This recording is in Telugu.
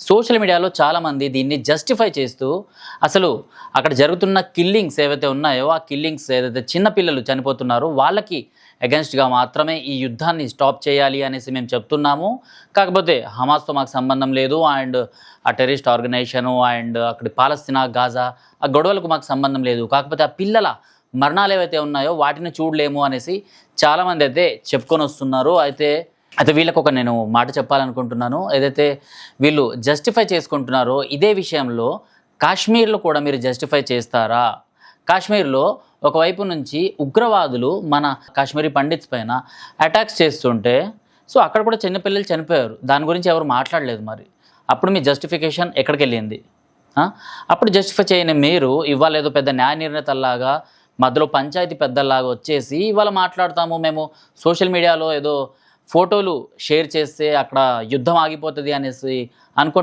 సోషల్ మీడియాలో చాలామంది దీన్ని జస్టిఫై చేస్తూ అసలు అక్కడ జరుగుతున్న కిల్లింగ్స్ ఏవైతే ఉన్నాయో ఆ కిల్లింగ్స్ ఏదైతే చిన్న పిల్లలు చనిపోతున్నారో వాళ్ళకి అగెన్స్ట్గా మాత్రమే ఈ యుద్ధాన్ని స్టాప్ చేయాలి అనేసి మేము చెప్తున్నాము. కాకపోతే హమాస్తో మాకు సంబంధం లేదు అండ్ ఆ టెర్రరిస్ట్ ఆర్గనైజేషను అండ్ అక్కడి పాలస్తీనా గాజా ఆ గొడవలకు మాకు సంబంధం లేదు. కాకపోతే ఆ పిల్లల మరణాలు ఏవైతే ఉన్నాయో వాటిని చూడలేము అనేసి చాలామంది అయితే చెప్పుకొని వస్తున్నారు. అయితే వీళ్ళకు ఒక నేను మాట చెప్పాలనుకుంటున్నాను. ఏదైతే వీళ్ళు జస్టిఫై చేసుకుంటున్నారో ఇదే విషయంలో కాశ్మీర్లో కూడా మీరు జస్టిఫై చేస్తారా? కాశ్మీర్లో ఒకవైపు నుంచి ఉగ్రవాదులు మన కాశ్మీరీ పండిట్స్ పైన అటాక్స్ చేస్తుంటే సో అక్కడ కూడా చిన్నపిల్లలు చనిపోయారు. దాని గురించి ఎవరు మాట్లాడలేదు. మరి అప్పుడు మీ జస్టిఫికేషన్ ఎక్కడికి వెళ్ళింది? అప్పుడు జస్టిఫై చేయని మీరు ఇవాళ ఏదో పెద్ద న్యాయ నిర్ణేతల్లాగా మధ్యలో పంచాయతీ పెద్దల్లాగా వచ్చేసి ఇవాళ మాట్లాడతాము మేము సోషల్ మీడియాలో ఏదో ఫోటోలు షేర్ చేస్తే అక్కడ యుద్ధం ఆగిపోతుంది అనేసి అనుకుంటున్నారు.